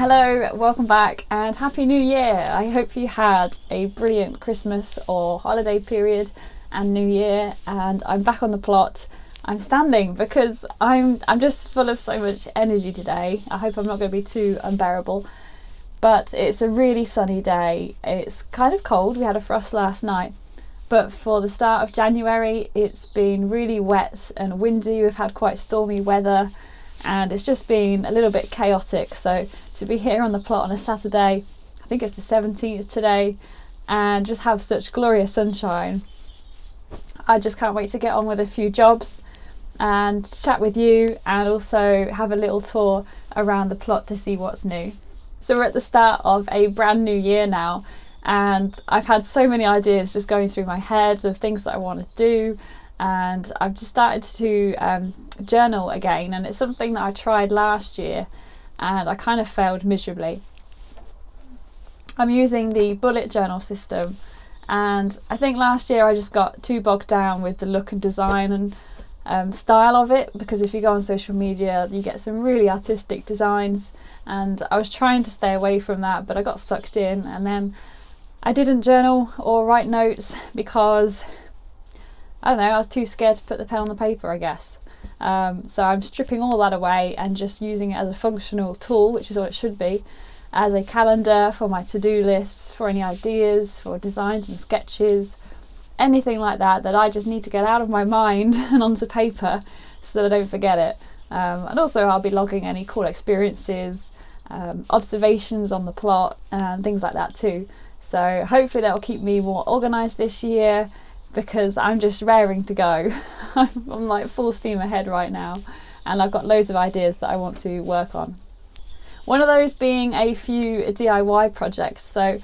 Hello, welcome back and Happy New Year! I hope you had a brilliant Christmas or holiday period and New Year, and I'm back on the plot. I'm standing because I'm just full of so much energy today. I hope I'm not going to be too unbearable, but it's a really sunny day. It's kind of cold, we had a frost last night, but for the start of January it's been really wet and windy. We've had quite stormy weather and it's just been a little bit chaotic, so to be here on the plot on a Saturday, I think it's the 17th today, and just have such glorious sunshine, I just can't wait to get on with a few jobs and chat with you and also have a little tour around the plot to see what's new. So we're at the start of a brand new year now, and I've had so many ideas just going through my head of things that I want to do, and I've just started to journal again, and it's something that I tried last year and I kind of failed miserably. I'm using the bullet journal system, and I think last year I just got too bogged down with the look and design and style of it, because if you go on social media you get some really artistic designs, and I was trying to stay away from that, but I got sucked in, and then I didn't journal or write notes because I don't know, I was too scared to put the pen on the paper, I guess. So I'm stripping all that away and just using it as a functional tool, which is what it should be, as a calendar for my to-do lists, for any ideas, for designs and sketches, anything like that that I just need to get out of my mind and onto paper so that I don't forget it. And also I'll be logging any cool experiences, observations on the plot and things like that too. So hopefully that will keep me more organised this year, because I'm just raring to go. I'm like full steam ahead right now, and I've got loads of ideas that I want to work on. One of those being a few DIY projects. So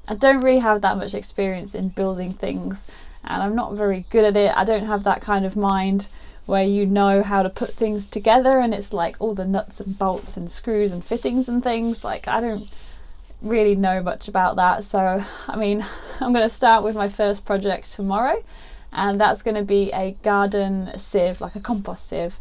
I don't really have that much experience in building things, and I'm not very good at it. I don't have that kind of mind where you know how to put things together and it's like all the nuts and bolts and screws and fittings and things. Like, I don't really know much about that. So I mean, I'm going to start with my first project tomorrow, and that's going to be a garden sieve, like a compost sieve,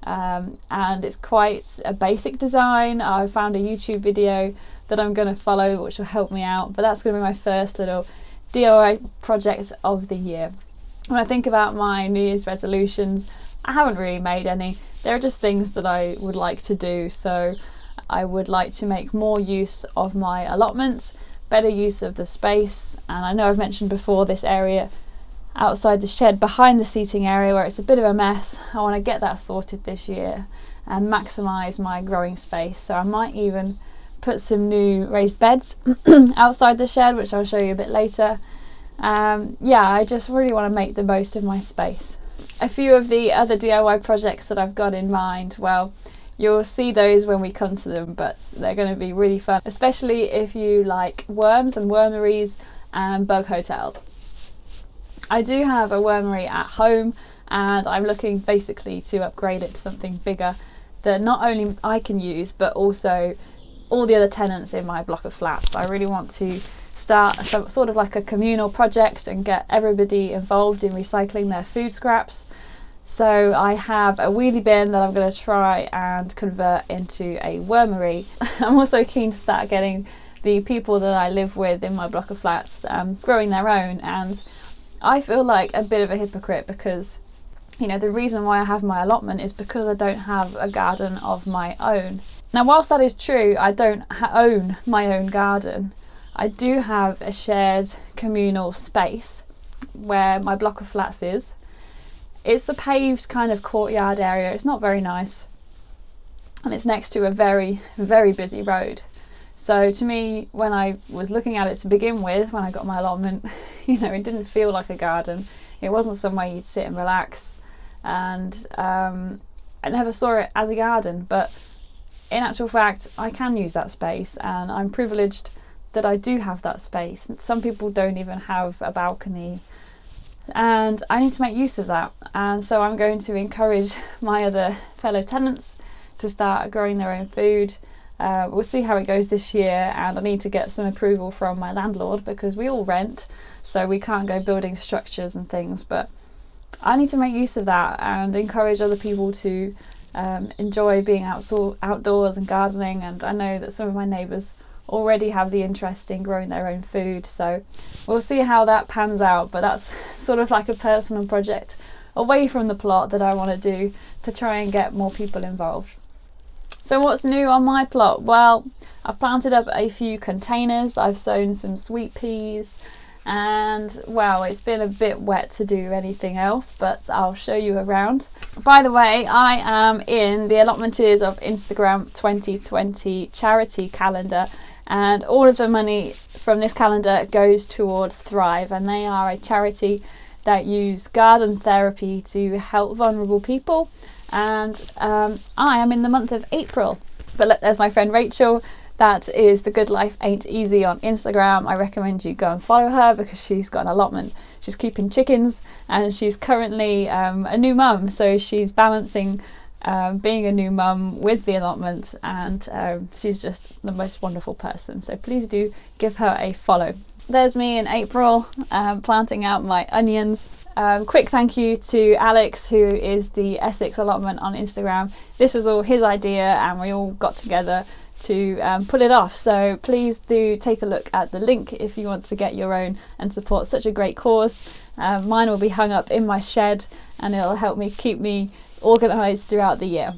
and it's quite a basic design. I found a YouTube video that I'm going to follow which will help me out, but that's going to be my first little DIY project of the year. When I think about my New Year's resolutions, I haven't really made any. They're just things that I would like to do. So I would like to make more use of my allotment, better use of the space, and I know I've mentioned before this area outside the shed behind the seating area where it's a bit of a mess. I want to get that sorted this year and maximise my growing space. So I might even put some new raised beds outside the shed, which I'll show you a bit later. Yeah, I just really want to make the most of my space. A few of the other DIY projects that I've got in mind, well, you'll see those when we come to them, but they're going to be really fun, especially if you like worms and wormeries and bug hotels. I do have a wormery at home, and I'm looking basically to upgrade it to something bigger that not only I can use but also all the other tenants in my block of flats. I really want to start sort of like a communal project and get everybody involved in recycling their food scraps. So I have a wheelie bin that I'm going to try and convert into a wormery. I'm also keen to start getting the people that I live with in my block of flats growing their own, and I feel like a bit of a hypocrite because, you know, the reason why I have my allotment is because I don't have a garden of my own. Now, whilst that is true, I don't own my own garden. I do have a shared communal space where my block of flats is. It's a paved kind of courtyard area. It's not very nice, and it's next to a very, very busy road. So to me, when I was looking at it to begin with, when I got my allotment, you know, it didn't feel like a garden. It wasn't somewhere you'd sit and relax, and I never saw it as a garden. But in actual fact, I can use that space, and I'm privileged that I do have that space. Some people don't even have a balcony, and I need to make use of that. And so I'm going to encourage my other fellow tenants to start growing their own food. We'll see how it goes this year, and I need to get some approval from my landlord because we all rent, so we can't go building structures and things, but I need to make use of that and encourage other people to enjoy being outdoors and gardening, and I know that some of my neighbours already have the interest in growing their own food, so we'll see how that pans out. But that's sort of like a personal project away from the plot that I want to do to try and get more people involved. So what's new on my plot? Well, I've planted up a few containers, I've sown some sweet peas, and well, it's been a bit wet to do anything else, but I'll show you around. By the way, I am in the Allotment of Instagram 2020 charity calendar, and all of the money from this calendar goes towards Thrive, and they are a charity that use garden therapy to help vulnerable people. And I am in the month of April. But look, there's my friend Rachel. That is The Good Life Ain't Easy on Instagram. I recommend you go and follow her because she's got an allotment. She's keeping chickens, and she's currently a new mum, so she's balancing being a new mum with the allotment, and she's just the most wonderful person. So please do give her a follow. There's me in April planting out my onions. Quick thank you to Alex, who is the Essex allotment on Instagram. This was all his idea, and we all got together to pull it off. So please do take a look at the link if you want to get your own and support such a great cause. Mine will be hung up in my shed, and it'll help me keep me organised throughout the year.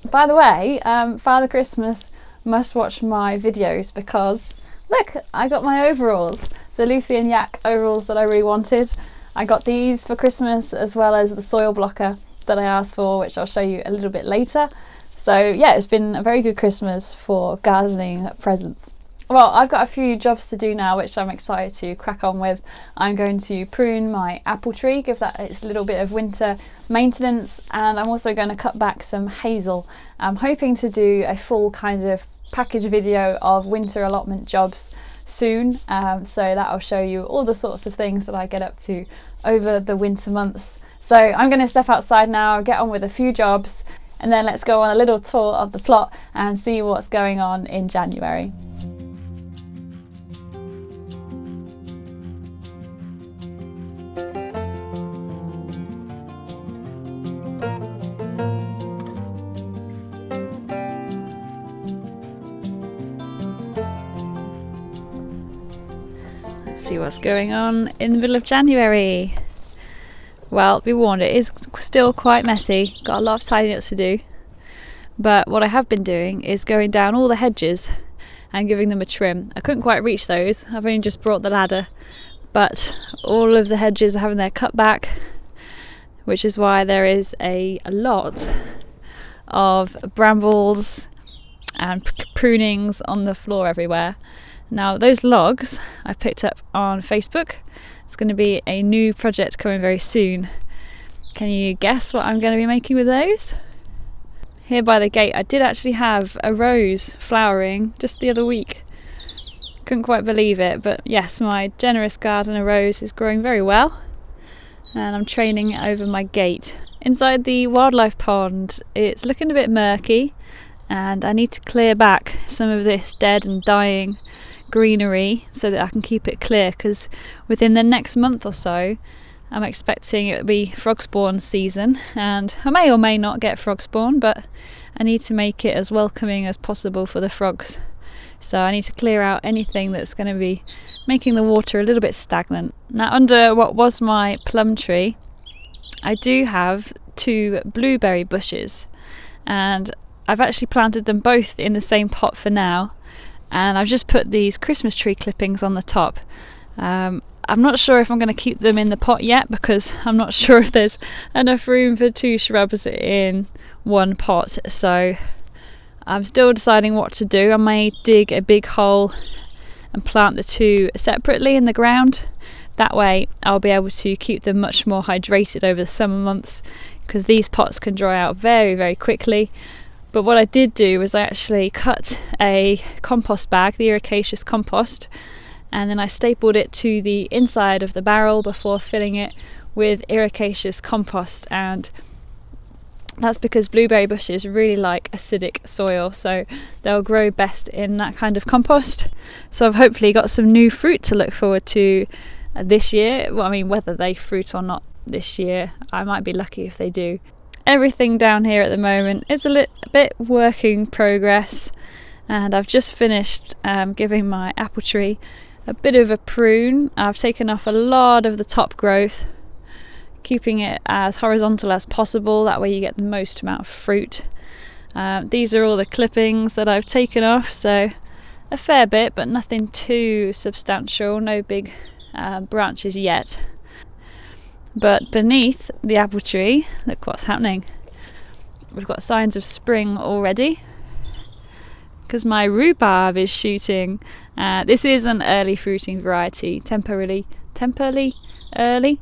By the way, Father Christmas must watch my videos because look, I got my overalls, the Lucy and Yak overalls that I really wanted. I got these for Christmas, as well as the soil blocker that I asked for, which I'll show you a little bit later. So yeah, it's been a very good Christmas for gardening presents. Well, I've got a few jobs to do now, which I'm excited to crack on with. I'm going to prune my apple tree, give that its little bit of winter maintenance, and I'm also going to cut back some hazel. I'm hoping to do a full kind of package video of winter allotment jobs soon, so that'll show you all the sorts of things that I get up to over the winter months. So I'm going to step outside now, get on with a few jobs, and then let's go on a little tour of the plot and see what's going on in January. Let's see what's going on in the middle of January. Well, be warned, it is still quite messy, got a lot of tidying up to do, but what I have been doing is going down all the hedges and giving them a trim. I couldn't quite reach those, I've only just brought the ladder, but all of the hedges are having their cut back, which is why there is a lot of brambles and prunings on the floor everywhere. Now those logs I picked up on Facebook. It's going to be a new project coming very soon. Can you guess what I'm going to be making with those? Here by the gate I did actually have a rose flowering just the other week. Couldn't quite believe it, but yes, my generous gardener rose is growing very well, and I'm training it over my gate. Inside the wildlife pond it's looking a bit murky, and I need to clear back some of this dead and dying greenery so that I can keep it clear, because within the next month or so I'm expecting it to be frog spawn season, and I may or may not get frog spawn, but I need to make it as welcoming as possible for the frogs. So I need to clear out anything that's going to be making the water a little bit stagnant. Now under what was my plum tree I do have 2 blueberry bushes, and I've actually planted them both in the same pot for now, and I've just put these Christmas tree clippings on the top. I'm not sure if I'm going to keep them in the pot yet, because I'm not sure if there's enough room for 2 shrubs in one pot, so I'm still deciding what to do. I may dig a big hole and plant the 2 separately in the ground. That way I'll be able to keep them much more hydrated over the summer months, because these pots can dry out very, very quickly. But what I did do was I actually cut a compost bag, the ericaceous compost, and then I stapled it to the inside of the barrel before filling it with ericaceous compost, and that's because blueberry bushes really like acidic soil, so they'll grow best in that kind of compost. So I've hopefully got some new fruit to look forward to this year. Well, I mean, whether they fruit or not this year, I might be lucky if they do. everything down here at the moment is a little bit work in progress, and I've just finished giving my apple tree a bit of a prune. I've taken off a lot of the top growth, keeping it as horizontal as possible, that way you get the most amount of fruit. These are all the clippings that I've taken off, so a fair bit, but nothing too substantial, no big branches yet. But beneath the apple tree, look what's happening. We've got signs of spring already, because my rhubarb is shooting. This is an early fruiting variety, temporarily early,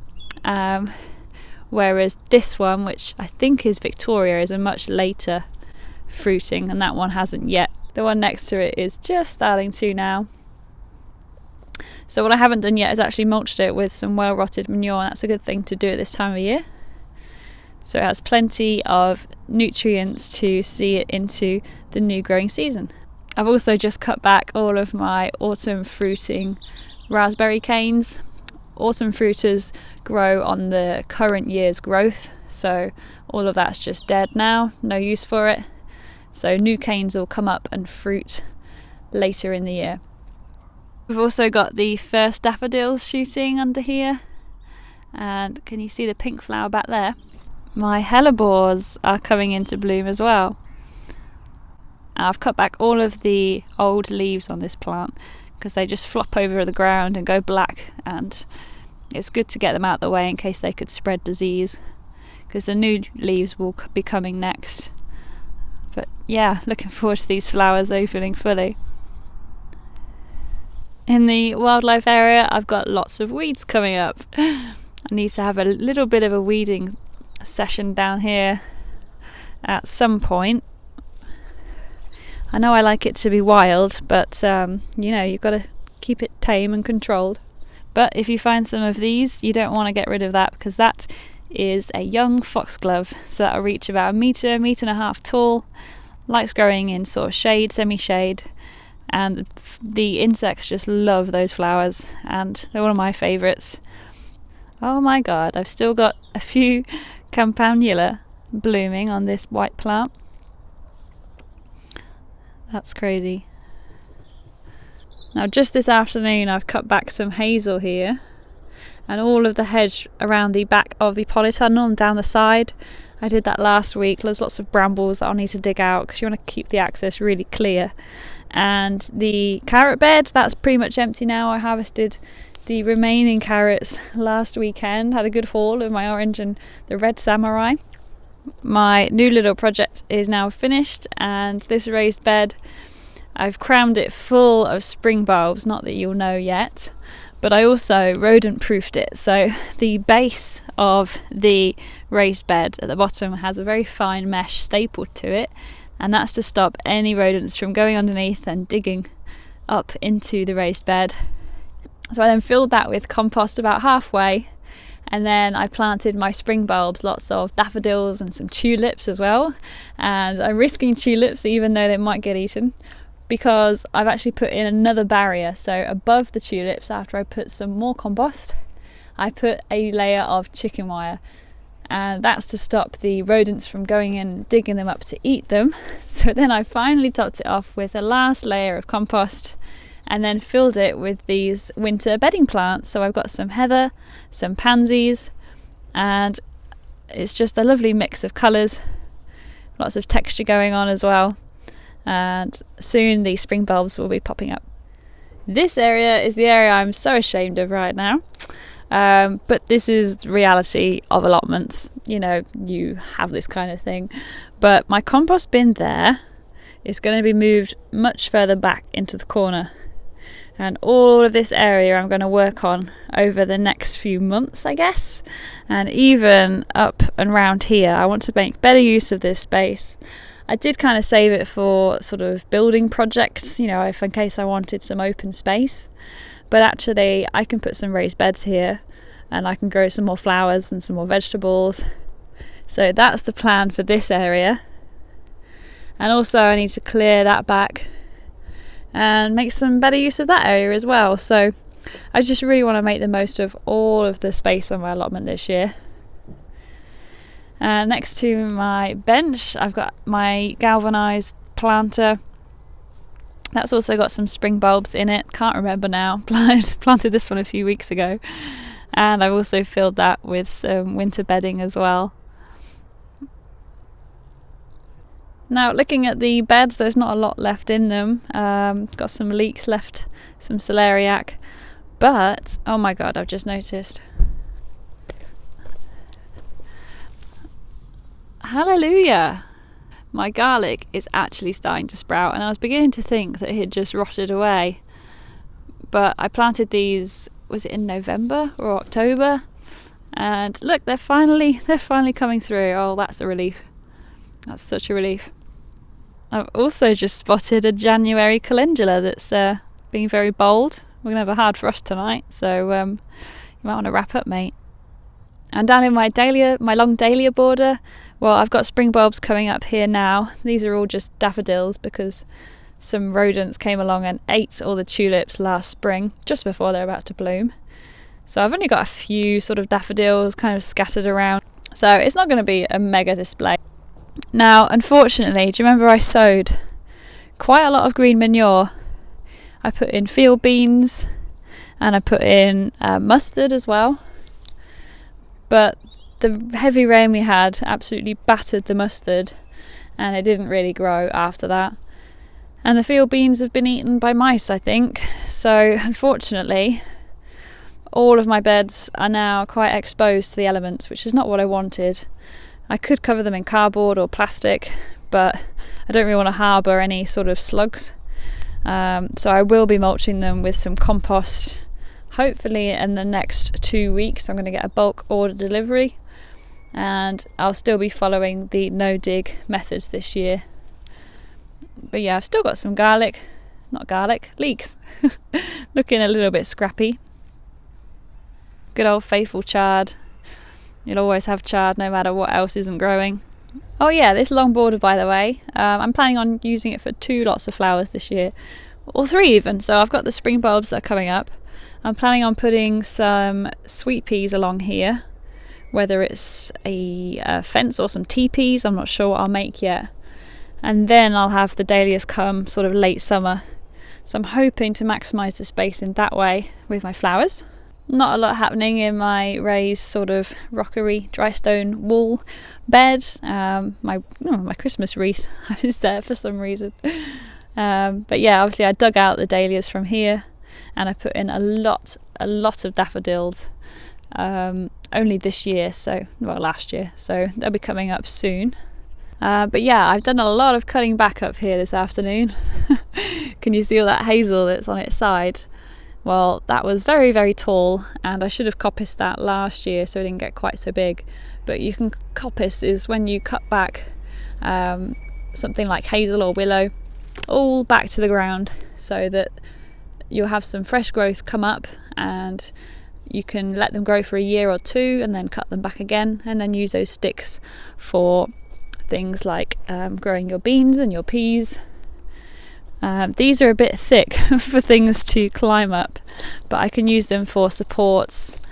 whereas this one, which I think is Victoria, is a much later fruiting, and that one hasn't yet. The one next to it is just starting to now. So what I haven't done yet is actually mulched it with some well-rotted manure, and that's a good thing to do at this time of year. So it has plenty of nutrients to see it into the new growing season. I've also just cut back all of my autumn fruiting raspberry canes. Autumn fruiters grow on the current year's growth, so all of that's just dead now, no use for it. So new canes will come up and fruit later in the year. We've also got the first daffodils shooting under here, and can you see the pink flower back there? My hellebores are coming into bloom as well. I've cut back all of the old leaves on this plant because they just flop over the ground and go black, and it's good to get them out of the way in case they could spread disease, because the new leaves will be coming next. But yeah, looking forward to these flowers opening fully. In the wildlife area, I've got lots of weeds coming up. I need to have a little bit of a weeding session down here at some point. I know I like it to be wild, but you've got to keep it tame and controlled. But if you find some of these, you don't want to get rid of that, because that is a young foxglove, so that'll reach about a metre and a half tall, likes growing in sort of shade, semi-shade, and the insects just love those flowers, and they're one of my favourites. Oh my god, I've still got a few campanula blooming on this white plant. That's crazy. Now just this afternoon I've cut back some hazel here, and all of the hedge around the back of the polytunnel and down the side. I did that last week. There's lots of brambles that I'll need to dig out because you want to keep the access really clear. And the carrot bed, that's pretty much empty now. I harvested the remaining carrots last weekend, had a good haul of my orange and the red samurai. My new little project is now finished, and this raised bed, I've crammed it full of spring bulbs, not that you'll know yet, but I also rodent-proofed it. So the base of the raised bed at the bottom has a very fine mesh stapled to it, and that's to stop any rodents from going underneath and digging up into the raised bed. So I then filled that with compost about halfway, and then I planted my spring bulbs, lots of daffodils and some tulips as well. And I'm risking tulips even though they might get eaten, because I've actually put in another barrier. So above the tulips, after I put some more compost, I put a layer of chicken wire, and that's to stop the rodents from going in and digging them up to eat them. So then I finally topped it off with a last layer of compost, and then filled it with these winter bedding plants. So I've got some heather, some pansies, and it's just a lovely mix of colours, lots of texture going on as well, and soon the spring bulbs will be popping up. This area is the area I'm so ashamed of right now, but this is the reality of allotments. You have this kind of thing. But my compost bin there is going to be moved much further back into the corner, and all of this area I'm going to work on over the next few months, I guess. And even up and round here, I want to make better use of this space. I did kind of save it for sort of building projects, if in case I wanted some open space. But actually I can put some raised beds here, and I can grow some more flowers and some more vegetables. So that's the plan for this area. And also I need to clear that back and make some better use of that area as well. So I just really want to make the most of all of the space on my allotment this year. Next to my bench I've got my galvanised planter. That's also got some spring bulbs in it, can't remember now. Planted this one a few weeks ago, and I've also filled that with some winter bedding as well. Now, looking at the beds, there's not a lot left in them. Got some leeks left, some celeriac, but oh my god, I've just noticed. Hallelujah! My garlic is actually starting to sprout, and I was beginning to think that it had just rotted away. But I planted these, was it in November or October? And look, they're finally coming through. Oh, that's a relief. That's such a relief. I've also just spotted a January calendula that's being very bold. We're going to have a hard frost tonight, so you might want to wrap up, mate. And down in my long dahlia border, well, I've got spring bulbs coming up here now. These are all just daffodils because some rodents came along and ate all the tulips last spring, just before they're about to bloom. So I've only got a few sort of daffodils kind of scattered around. So it's not going to be a mega display. Now, unfortunately, do you remember I sowed quite a lot of green manure? I put in field beans and I put in mustard as well. But the heavy rain we had absolutely battered the mustard and it didn't really grow after that. And the field beans have been eaten by mice, I think. So, unfortunately, all of my beds are now quite exposed to the elements, which is not what I wanted. I could cover them in cardboard or plastic, but I don't really want to harbour any sort of slugs. So I will be mulching them with some compost. Hopefully in the next 2 weeks I'm going to get a bulk order delivery, and I'll still be following the no-dig methods this year. But yeah, I've still got some leeks. Looking a little bit scrappy. Good old faithful chard. You'll always have chard no matter what else isn't growing. Oh yeah, this long border, by the way, I'm planning on using it for 2 lots of flowers this year, or 3 even. So I've got the spring bulbs that are coming up. I'm planning on putting some sweet peas along here, whether it's a fence or some teepees, I'm not sure what I'll make yet. And then I'll have the dahlias come sort of late summer. So I'm hoping to maximise the space in that way with my flowers. Not a lot happening in my raised sort of rockery dry stone wall bed. My Christmas wreath is there for some reason. But yeah, obviously I dug out the dahlias from here and I put in a lot of daffodils only this year, last year, so they'll be coming up soon. But yeah, I've done a lot of cutting back up here this afternoon. Can you see all that hazel that's on its side? Well, that was very, very tall, and I should have coppiced that last year so it didn't get quite so big. But you can coppice is when you cut back something like hazel or willow all back to the ground so that you'll have some fresh growth come up, and you can let them grow for a year or 2 and then cut them back again, and then use those sticks for things like growing your beans and your peas. These are a bit thick for things to climb up, but I can use them for supports,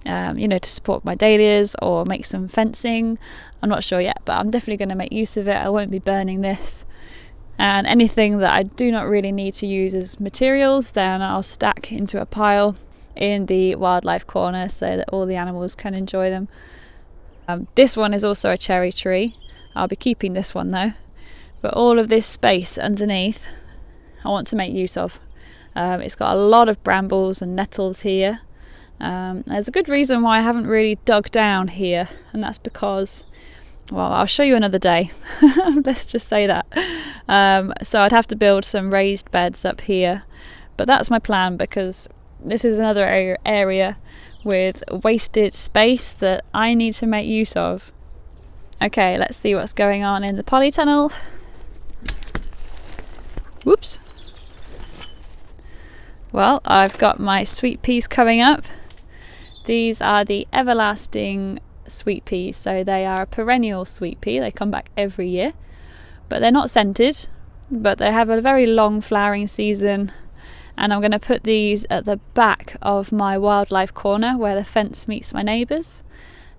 to support my dahlias or make some fencing. I'm not sure yet, but I'm definitely going to make use of it. I won't be burning this. And anything that I do not really need to use as materials, then I'll stack into a pile in the wildlife corner so that all the animals can enjoy them. This one is also a cherry tree. I'll be keeping this one though. But all of this space underneath I want to make use of. It's got a lot of brambles and nettles here. There's a good reason why I haven't really dug down here, and that's because, well, I'll show you another day. Let's just say that. So I'd have to build some raised beds up here, but that's my plan because this is another area with wasted space that I need to make use of. Okay, let's see what's going on in the polytunnel. Whoops. Well, I've got my sweet peas coming up. These are the everlasting sweet peas, so they are a perennial sweet pea. They come back every year, but they're not scented, but they have a very long flowering season. And I'm going to put these at the back of my wildlife corner where the fence meets my neighbours.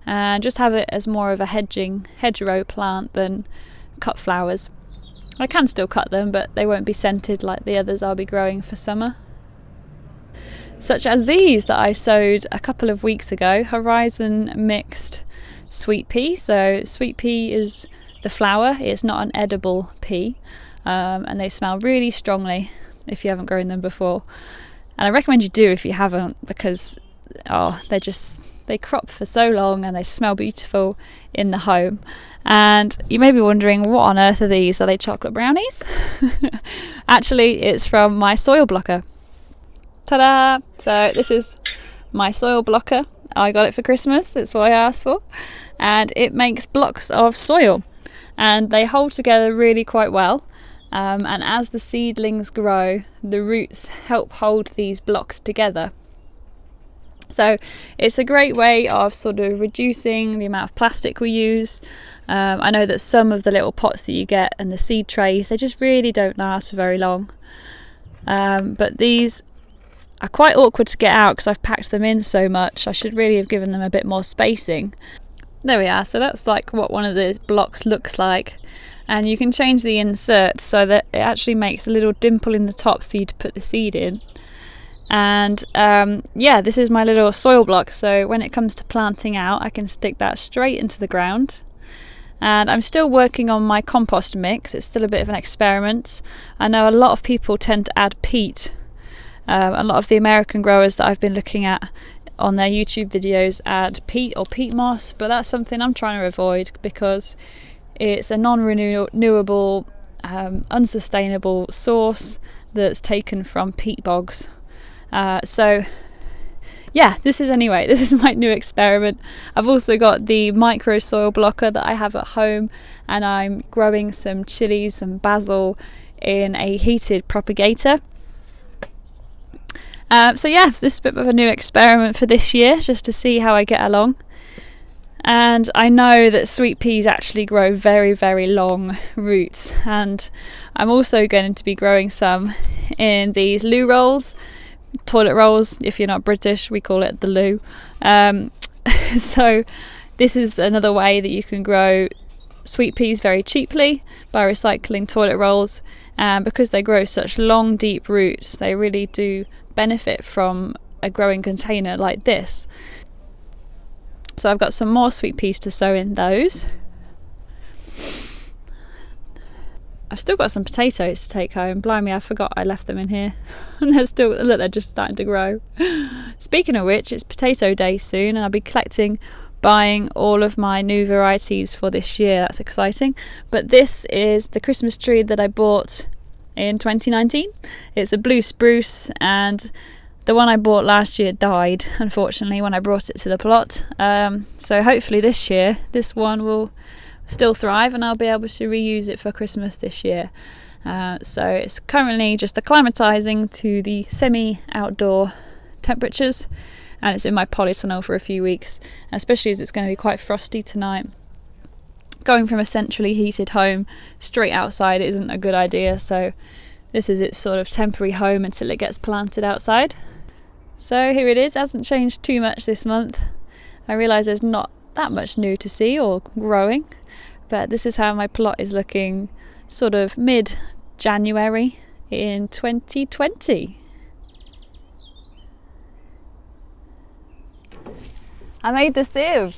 and just have it as more of a hedgerow plant than cut flowers. I can still cut them, but they won't be scented like the others I'll be growing for summer. Such as these that I sowed a couple of weeks ago, Horizon mixed sweet pea. So sweet pea is the flower, it's not an edible pea, and they smell really strongly if you haven't grown them before. And I recommend you do if you haven't, because they crop for so long and they smell beautiful in the home. And you may be wondering, what on earth are these? Are they chocolate brownies? Actually, it's from my soil blocker. Ta-da! So this is my soil blocker. I got it for Christmas, it's what I asked for. And it makes blocks of soil, and they hold together really quite well. And as the seedlings grow, the roots help hold these blocks together. So it's a great way of sort of reducing the amount of plastic we use. I know that some of the little pots that you get and the seed trays, they just really don't last for very long. But these are quite awkward to get out because I've packed them in so much. I should really have given them a bit more spacing. There we are. So that's like what one of the blocks looks like. And you can change the insert so that it actually makes a little dimple in the top for you to put the seed in. And this is my little soil block. So when it comes to planting out, I can stick that straight into the ground. And I'm still working on my compost mix. It's still a bit of an experiment. I know a lot of people tend to add peat. A lot of the American growers that I've been looking at on their YouTube videos add peat or peat moss, but that's something I'm trying to avoid because it's a non-renewable, unsustainable source that's taken from peat bogs. This is my new experiment. I've also got the micro soil blocker that I have at home, and I'm growing some chilies and basil in a heated propagator. This is a bit of a new experiment for this year, just to see how I get along. And I know that sweet peas actually grow very, very long roots, and I'm also going to be growing some in these loo rolls, toilet rolls. If you're not British, we call it the loo. So this is another way that you can grow sweet peas very cheaply, by recycling toilet rolls. And because they grow such long, deep roots, they really do benefit from a growing container like this. So I've got some more sweet peas to sow in those. I've still got some potatoes to take home. Blimey, I forgot I left them in here. And they're just starting to grow. Speaking of which, it's potato day soon, and I'll be buying all of my new varieties for this year. That's exciting. But this is the Christmas tree that I bought in 2019. It's a blue spruce, and the one I bought last year died, unfortunately, when I brought it to the plot. So hopefully this year, this one will still thrive and I'll be able to reuse it for Christmas this year. So it's currently just acclimatising to the semi-outdoor temperatures, and it's in my polytunnel for a few weeks, especially as it's going to be quite frosty tonight. Going from a centrally heated home straight outside isn't a good idea, so this is its sort of temporary home until it gets planted outside. So here it is. It hasn't changed too much this month. I realise there's not that much new to see or growing, but this is how my plot is looking sort of mid-January in 2020. I made the sieve.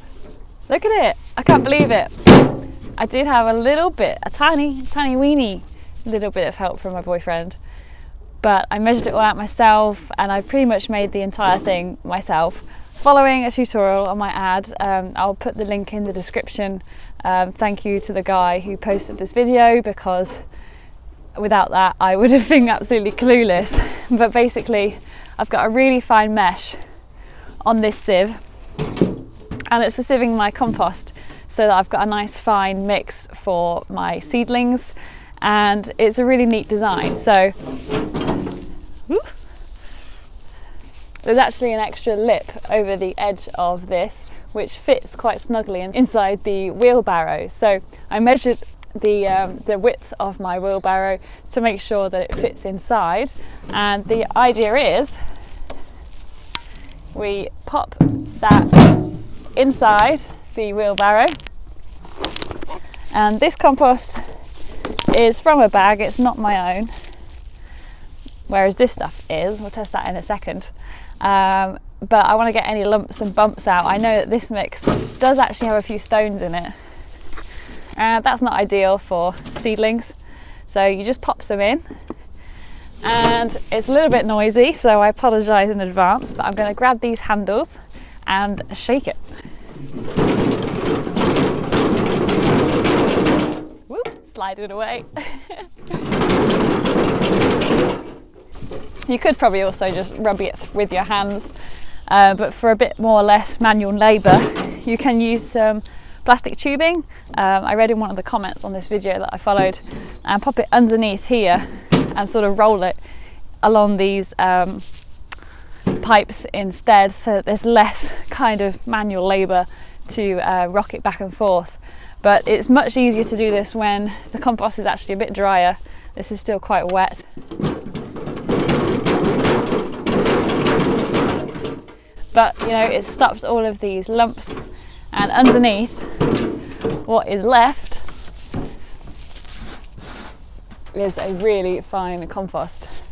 Look at it. I can't believe it. I did have a tiny weeny little bit of help from my boyfriend, but I measured it all out myself, and I pretty much made the entire thing myself, following a tutorial on my ad. I'll put the link in the description. Thank you to the guy who posted this video, because without that I would have been absolutely clueless. But basically, I've got a really fine mesh on this sieve, and it's for sieving my compost, so that I've got a nice fine mix for my seedlings, and it's a really neat design. So there's actually an extra lip over the edge of this, which fits quite snugly inside the wheelbarrow. So I measured the width of my wheelbarrow to make sure that it fits inside, and the idea is we pop that inside the wheelbarrow. And this compost is from a bag, it's not my own, whereas this stuff is. We'll test that in a second. But I want to get any lumps and bumps out. I know that this mix does actually have a few stones in it. That's not ideal for seedlings, so you just pop some in. And it's a little bit noisy, so I apologise in advance, but I'm going to grab these handles and shake it. Whoop, slide it away. You could probably also just rub it with your hands, but for a bit more or less manual labour, you can use some plastic tubing. I read in one of the comments on this video that I followed, and pop it underneath here and sort of roll it along these pipes instead, so that there's less kind of manual labour to rock it back and forth. But it's much easier to do this when the compost is actually a bit drier. This is still quite wet. But you know, it stops all of these lumps, and underneath what is left is a really fine compost.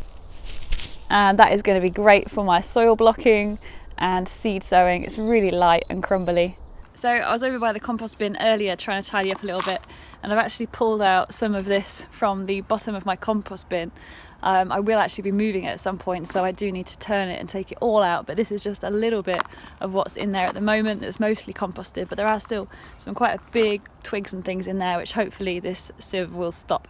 And that is going to be great for my soil blocking and seed sowing. It's really light and crumbly. So I was over by the compost bin earlier trying to tidy up a little bit, and I've actually pulled out some of this from the bottom of my compost bin. I will actually be moving it at some point, so I do need to turn it and take it all out, but this is just a little bit of what's in there at the moment. It's mostly composted, but there are still some quite big twigs and things in there, which hopefully this sieve will stop.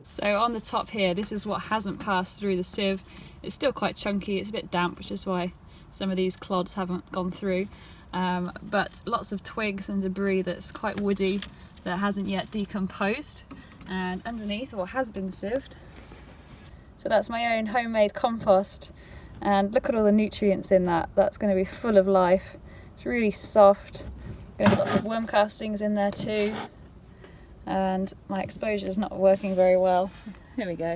So on the top here, this is what hasn't passed through the sieve. It's still quite chunky, it's a bit damp, which is why some of these clods haven't gone through. But lots of twigs and debris that's quite woody that hasn't yet decomposed, and underneath what has been sieved. So that's my own homemade compost, and look at all the nutrients in that. That's going to be full of life. It's really soft. Going to be lots of worm castings in there too, and my exposure is not working very well. Here we go.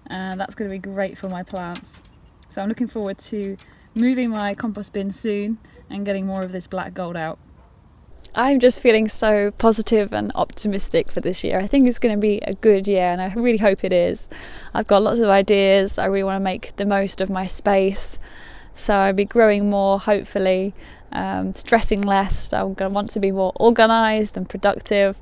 And that's going to be great for my plants. So I'm looking forward to moving my compost bin soon and getting more of this black gold out. I'm just feeling so positive and optimistic for this year. I think it's going to be a good year, and I really hope it is. I've got lots of ideas. I really want to make the most of my space, so I'll be growing more, hopefully, stressing less. I'm going to want to be more organised and productive,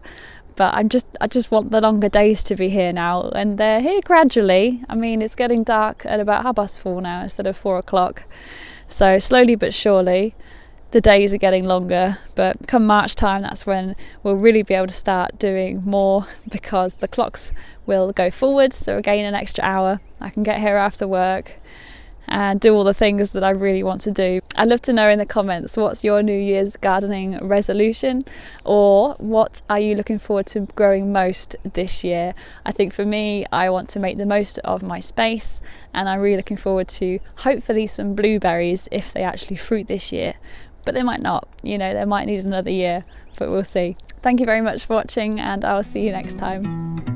but I just want the longer days to be here now, and they're here gradually. I mean, it's getting dark at about 4:30 now instead of 4 o'clock. So slowly but surely the days are getting longer, but come March time, that's when we'll really be able to start doing more, because the clocks will go forward, so again an extra hour. I can get here after work and do all the things that I really want to do. I'd love to know in the comments, what's your New Year's gardening resolution, or what are you looking forward to growing most this year? I think for me, I want to make the most of my space, and I'm really looking forward to hopefully some blueberries if they actually fruit this year. But they might not, you know, they might need another year, but we'll see. Thank you very much for watching, and I'll see you next time.